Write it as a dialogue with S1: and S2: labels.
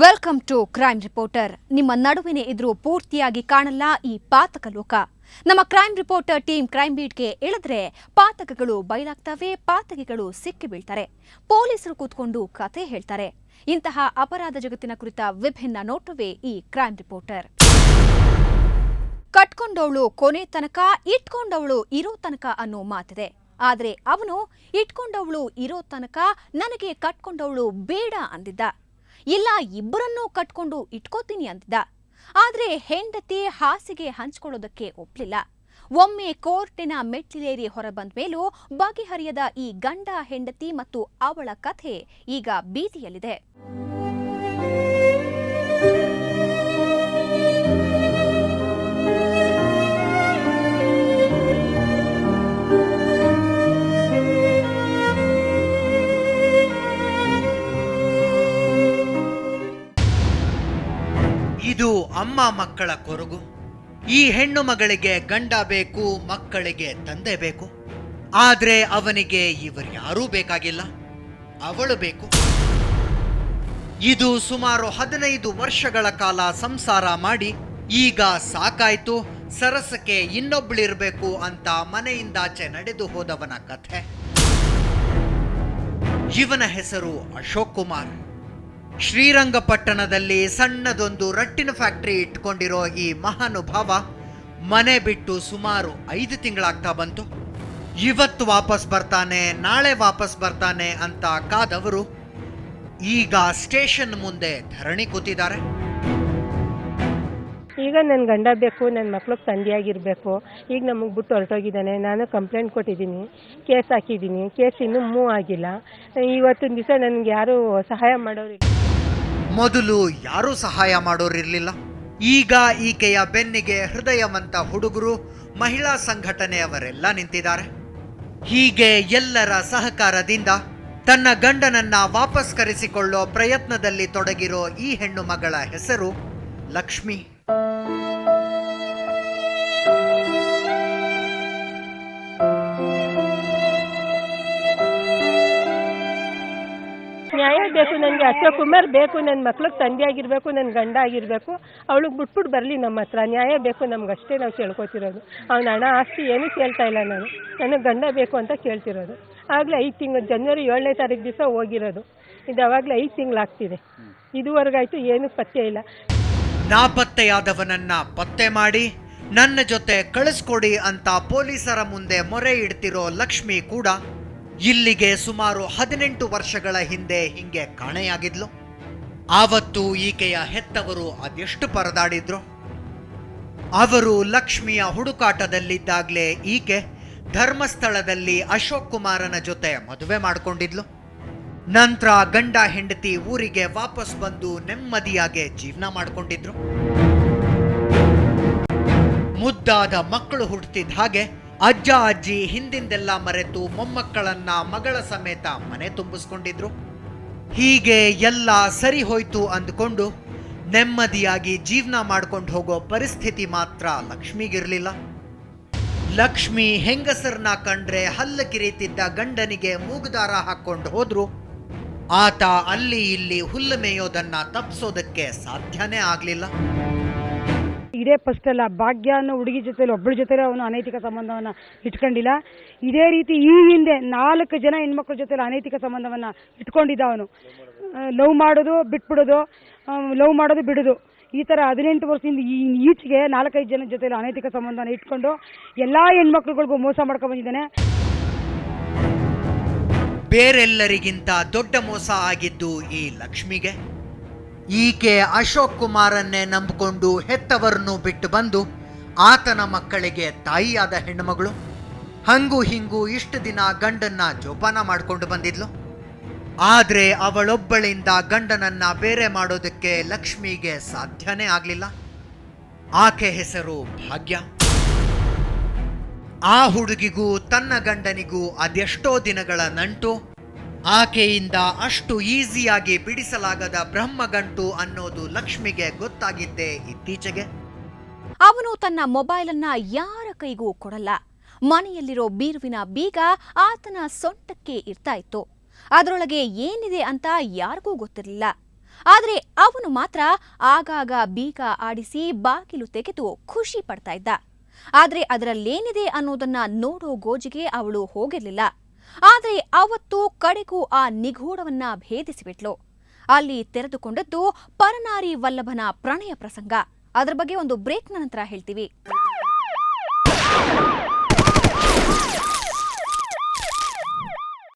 S1: Welcome to crime reporter. ನಿಮ್ಮ ನಡುವಿನೇ ಇದ್ರೂ ಪೂರ್ತಿಯಾಗಿ ಕಾಣಲ್ಲ ಈ ಪಾತಕ ಲೋಕ. ನಮ್ಮ ಕ್ರೈಮ್ ರಿಪೋರ್ಟರ್ ಟೀಮ್ ಕ್ರೈಮ್ ಬೀಟ್ಗೆ ಇಳಿದ್ರೆ ಪಾತಕಗಳು ಬಯಲಾಗ್ತವೆ, ಪಾತಕಿಗಳು ಸಿಕ್ಕಿ ಬೀಳ್ತಾರೆ, ಪೊಲೀಸರು ಕೂತ್ಕೊಂಡು ಕತೆ ಹೇಳ್ತಾರೆ. ಇಂತಹ ಅಪರಾಧ ಜಗತ್ತಿನ ಕುರಿತ ವಿಭಿನ್ನ ನೋಟವೇ ಈ ಕ್ರೈಮ್ ರಿಪೋರ್ಟರ್. ಕಟ್ಕೊಂಡವಳು ಕೊನೆ ತನಕ, ಇಟ್ಕೊಂಡವಳು ಇರೋ ತನಕ ಅನ್ನೋ ಮಾತಿದೆ. ಆದ್ರೆ ಅವನು ಇಟ್ಕೊಂಡವಳು ಇರೋ ತನಕ ನನಗೆ ಕಟ್ಕೊಂಡವಳು ಬೇಡ ಅಂದಿದ್ದ. ಇಲ್ಲ, ಇಬ್ಬರನ್ನೂ ಕಟ್ಕೊಂಡು ಇಟ್ಕೋತೀನಿ ಅಂದಿದ್ದ. ಆದ್ರೆ ಹೆಂಡತಿ ಹಾಸಿಗೆ ಹಂಚ್ಕೊಳ್ಳೋದಕ್ಕೆ ಒಪ್ಲಿಲ್ಲ. ಒಮ್ಮೆ ಕೋರ್ಟಿನ ಮೆಟ್ಟಿಲೇರಿ ಹೊರಬಂದ ಮೇಲೂ ಬಗೆಹರಿಯದ ಈ ಗಂಡ ಹೆಂಡತಿ ಮತ್ತು ಅವಳ ಕಥೆ ಈಗ ಬೀದಿಯಲ್ಲಿದೆ.
S2: ಇದು ಅಮ್ಮ ಮಕ್ಕಳ ಕೊರಗು. ಈ ಹೆಣ್ಣು ಮಗಳಿಗೆ ಗಂಡ ಬೇಕು, ಮಕ್ಕಳಿಗೆ ತಂದೆ ಬೇಕು. ಆದ್ರೆ ಅವನಿಗೆ ಇವರ್ಯಾರೂ ಬೇಕಾಗಿಲ್ಲ, ಅವಳು ಬೇಕು. ಇದು ಸುಮಾರು 15 ವರ್ಷಗಳ ಕಾಲ ಸಂಸಾರ ಮಾಡಿ ಈಗ ಸಾಕಾಯ್ತು, ಸರಸಕ್ಕೆ ಇನ್ನೊಬ್ಳಿರ್ಬೇಕು ಅಂತ ಮನೆಯಿಂದಾಚೆ ನಡೆದು ಹೋದವನ ಕಥೆ. ಇವನ ಹೆಸರು ಅಶೋಕ್ ಕುಮಾರ್. ಶ್ರೀರಂಗಪಟ್ಟಣದಲ್ಲಿ ಸಣ್ಣದೊಂದು ರಟ್ಟಿನ ಫ್ಯಾಕ್ಟರಿ ಇಟ್ಕೊಂಡಿರೋ ಈ ಮಹಾನುಭಾವ ಮನೆ ಬಿಟ್ಟು ಸುಮಾರು 5 ತಿಂಗಳಾಗ್ತಾ ಬಂತು. ಇವತ್ತು ವಾಪಸ್ ಬರ್ತಾನೆ, ನಾಳೆ ವಾಪಸ್ ಬರ್ತಾನೆ ಅಂತ ಕಾದವರು ಈಗ ಸ್ಟೇಷನ್ ಮುಂದೆ ಧರಣಿ ಕೂತಿದ್ದಾರೆ.
S3: ಈಗ ನನ್ನ ಗಂಡ ಬೇಕು, ನನ್ನ ಮಕ್ಳಿಗೆ ತಂದೆಯಾಗಿರಬೇಕು. ಈಗ ನಮಗೆ ಬಿಟ್ಟು ಹೊರಟೋಗಿದ್ದಾನೆ. ನಾನು ಕಂಪ್ಲೇಂಟ್ ಕೊಟ್ಟಿದ್ದೀನಿ, ಕೇಸ್ ಹಾಕಿದ್ದೀನಿ. ಕೇಸ್ ಇನ್ನೂ ಮೂವ್ ಆಗಿಲ್ಲ. ಇವತ್ತಿನ ದಿವಸ ನನಗೆ ಯಾರೂ ಸಹಾಯ ಮಾಡೋರಿಲ್ಲ.
S2: ಮೊದಲು ಯಾರೂ ಸಹಾಯ ಮಾಡೋರಿರ್ಲಿಲ್ಲ. ಈಗ ಈಕೆಯ ಬೆನ್ನಿಗೆ ಹೃದಯವಂತ ಹುಡುಗರು, ಮಹಿಳಾ ಸಂಘಟನೆಯವರೆಲ್ಲ ನಿಂತಿದ್ದಾರೆ. ಹೀಗೆ ಎಲ್ಲರ ಸಹಕಾರದಿಂದ ತನ್ನ ಗಂಡನನ್ನ ವಾಪಸ್ ಕರೆಸಿಕೊಳ್ಳೋ ಪ್ರಯತ್ನದಲ್ಲಿ ತೊಡಗಿರೋ ಈ ಹೆಣ್ಣು ಮಗಳ ಹೆಸರು ಲಕ್ಷ್ಮಿ.
S3: ನ್ಯಾಯ ಬೇಕು ನನಗೆ. ಅಶೋಕ್ ಕುಮಾರ್ ಬೇಕು, ನನ್ನ ಮಕ್ಳಿಗೆ ತಂದೆ ಆಗಿರಬೇಕು, ನನ್ನ ಗಂಡ ಆಗಿರಬೇಕು. ಅವಳಿಗೆ ಬಿಟ್ಬಿಟ್ಟು ಬರಲಿ ನಮ್ಮ ಹತ್ರ. ನ್ಯಾಯ ಬೇಕು ನಮ್ಗಷ್ಟೇ ನಾವು ಕೇಳ್ಕೊತಿರೋದು. ಅವ್ನ ಹಣ ಆಸ್ತಿ ಏನೂ ಕೇಳ್ತಾ ಇಲ್ಲ. ನನಗೆ ಗಂಡ ಬೇಕು ಅಂತ ಕೇಳ್ತಿರೋದು. ಆಗಲೇ 5 ತಿಂಗಳು, ಜನವರಿ 7ನೇ ತಾರೀಕು ದಿವಸ ಹೋಗಿರೋದು. ಇದು ಅವಾಗಲೇ 5 ತಿಂಗಳಾಗ್ತಿದೆ. ಇದುವರೆಗಾಯ್ತು, ಏನೂ ಪತ್ತೆ ಇಲ್ಲ.
S2: ನಾಪತ್ತೆಯಾದವನನ್ನ ಪತ್ತೆ ಮಾಡಿ ನನ್ನ ಜೊತೆ ಕಳಿಸ್ಕೊಡಿ ಅಂತ ಪೊಲೀಸರ ಮುಂದೆ ಮೊರೆ ಇಡ್ತಿರೋ ಲಕ್ಷ್ಮಿ ಕೂಡ ಇಲ್ಲಿಗೆ ಸುಮಾರು 18 ವರ್ಷಗಳ ಹಿಂದೆ ಹಿಂಗೆ ಕಾಣೆಯಾಗಿದ್ಲು. ಆವತ್ತು ಈಕೆಯ ಹೆತ್ತವರು ಅದೆಷ್ಟು ಪರದಾಡಿದ್ರು. ಅವರು ಲಕ್ಷ್ಮಿಯ ಹುಡುಕಾಟದಲ್ಲಿದ್ದಾಗಲೇ ಈಕೆ ಧರ್ಮಸ್ಥಳದಲ್ಲಿ ಅಶೋಕ್ ಕುಮಾರನ ಜೊತೆ ಮದುವೆ ಮಾಡಿಕೊಂಡಿದ್ಲು. ನಂತರ ಗಂಡ ಹೆಂಡತಿ ಊರಿಗೆ ವಾಪಸ್ ಬಂದು ನೆಮ್ಮದಿಯಾಗಿ ಜೀವನ ಮಾಡಿಕೊಂಡಿದ್ರು. ಮುದ್ದಾದ ಮಕ್ಕಳು ಹುಟ್ಟುತ್ತಿದ್ದ ಹಾಗೆ ಅಜ್ಜ ಅಜ್ಜಿ ಹಿಂದಿಂದೆಲ್ಲ ಮರೆತು ಮೊಮ್ಮಕ್ಕಳನ್ನ ಮಗಳ ಸಮೇತ ಮನೆ ತುಂಬಿಸ್ಕೊಂಡಿದ್ರು. ಹೀಗೆ ಎಲ್ಲ ಸರಿ ಹೋಯ್ತು ಅಂದ್ಕೊಂಡು ನೆಮ್ಮದಿಯಾಗಿ ಜೀವನ ಮಾಡ್ಕೊಂಡು ಹೋಗೋ ಪರಿಸ್ಥಿತಿ ಮಾತ್ರ ಲಕ್ಷ್ಮಿಗಿರ್ಲಿಲ್ಲ. ಲಕ್ಷ್ಮಿ ಹೆಂಗಸರನ್ನ ಕಂಡ್ರೆ ಹಲ್ಲು ಕಿರೀತಿದ್ದ ಗಂಡನಿಗೆ ಮೂಗುದಾರ ಹಾಕೊಂಡು ಹೋದ್ರು ಆತ ಅಲ್ಲಿ ಇಲ್ಲಿ ಹುಲ್ಲು ಮೇಯೋದನ್ನ ತಪ್ಪಿಸೋದಕ್ಕೆ ಸಾಧ್ಯನೇ ಆಗ್ಲಿಲ್ಲ.
S4: ಇದೇ ಫಸ್ಟ್ ಅಲ್ಲ, ಭಾಗ್ಯ ಅನ್ನೋ ಹುಡುಗಿ ಜೊತೆಲಿ ಒಬ್ಬಳ ಜೊತೆಲಿ ಅವನು ಅನೈತಿಕ ಸಂಬಂಧವನ್ನ ಇಟ್ಕೊಂಡಿಲ್ಲ. ಇದೇ ರೀತಿ ಈ ಹಿಂದೆ 4 ಜನ ಹೆಣ್ಮಕ್ಳ ಜೊತೆಲಿ ಅನೈತಿಕ ಸಂಬಂಧವನ್ನ ಇಟ್ಕೊಂಡಿದ್ದ ಅವನು. ಲವ್ ಮಾಡೋದು ಬಿಟ್ಬಿಡೋದು, ಲವ್ ಮಾಡೋದು ಬಿಡೋದು, ಈ ಥರ 18 ವರ್ಷದಿಂದ ಈಚೆಗೆ 4-5 ಜನ ಜೊತೆಲಿ ಅನೈತಿಕ ಸಂಬಂಧನ ಇಟ್ಕೊಂಡು ಎಲ್ಲಾ ಹೆಣ್ಮಕ್ಳುಗಳಿಗೂ ಮೋಸ ಮಾಡ್ಕೊಂಡು ಬಂದಿದ್ದಾನೆ.
S2: ಬೇರೆಲ್ಲರಿಗಿಂತ ದೊಡ್ಡ ಮೋಸ ಆಗಿದ್ದು ಈ ಲಕ್ಷ್ಮಿಗೆ. ಈಕೆ ಅಶೋಕ್ ಕುಮಾರನ್ನೇ ನಂಬಿಕೊಂಡು ಹೆತ್ತವರನ್ನು ಬಿಟ್ಟು ಬಂದು ಆತನ ಮಕ್ಕಳಿಗೆ ತಾಯಿಯಾದ ಹೆಣ್ಣುಮಗಳು. ಹಂಗೂ ಹಿಂಗೂ ಇಷ್ಟು ದಿನ ಗಂಡನ್ನ ಜೋಪಾನ ಮಾಡಿಕೊಂಡು ಬಂದಿದ್ಲು. ಆದ್ರೆ ಅವಳೊಬ್ಬಳಿಂದ ಗಂಡನನ್ನ ಬೇರೆ ಮಾಡೋದಕ್ಕೆ ಲಕ್ಷ್ಮಿಗೆ ಸಾಧ್ಯನೇ ಆಗ್ಲಿಲ್ಲ. ಆಕೆ ಹೆಸರು ಭಾಗ್ಯ. ಆ ಹುಡುಗಿಗೂ ತನ್ನ ಗಂಡನಿಗೂ ಅದೆಷ್ಟೋ ದಿನಗಳ ನಂಟು. ಆಕೆಯಿಂದ ಅಷ್ಟು ಈಸಿಯಾಗಿ ಬಿಡಿಸಲಾಗದ ಬ್ರಹ್ಮಗಂಟು ಅನ್ನೋದು ಲಕ್ಷ್ಮಿಗೆ ಗೊತ್ತಾಗಿದ್ದೇ ಇತ್ತೀಚೆಗೆ.
S1: ಅವನು ತನ್ನ ಮೊಬೈಲನ್ನ ಯಾರ ಕೈಗೂ ಕೊಡಲ್ಲ. ಮನೆಯಲ್ಲಿರೋ ಬೀರುವಿನ ಬೀಗ ಆತನ ಸೊಂಟಕ್ಕೆ ಇರ್ತಾ ಇತ್ತು. ಅದರೊಳಗೆ ಏನಿದೆ ಅಂತ ಯಾರಿಗೂ ಗೊತ್ತಿರಲಿಲ್ಲ. ಆದ್ರೆ ಅವನು ಮಾತ್ರ ಆಗಾಗ ಬೀಗ ಆಡಿಸಿ ಬಾಗಿಲು ತೆಗೆದು ಖುಷಿ ಪಡ್ತಾ ಇದ್ದ. ಆದ್ರೆ ಅದರಲ್ಲೇನಿದೆ ಅನ್ನೋದನ್ನ ನೋಡೋ ಗೋಜಿಗೆ ಅವಳು ಹೋಗಿರ್ಲಿಲ್ಲ. ಆದ್ರೆ ಅವತ್ತು ಕಡೆಗೂ ಆ ನಿಗೂಢವನ್ನ ಭೇದಿಸಿಬಿಟ್ಲು. ಅಲ್ಲಿ ತೆರೆದುಕೊಂಡದ್ದು ಪರನಾರಿ ವಲ್ಲಭನ ಪ್ರಣಯ ಪ್ರಸಂಗ. ಅದರ ಬಗ್ಗೆ ಒಂದು ಬ್ರೇಕ್ನ ನಂತರ ಹೇಳ್ತೀವಿ.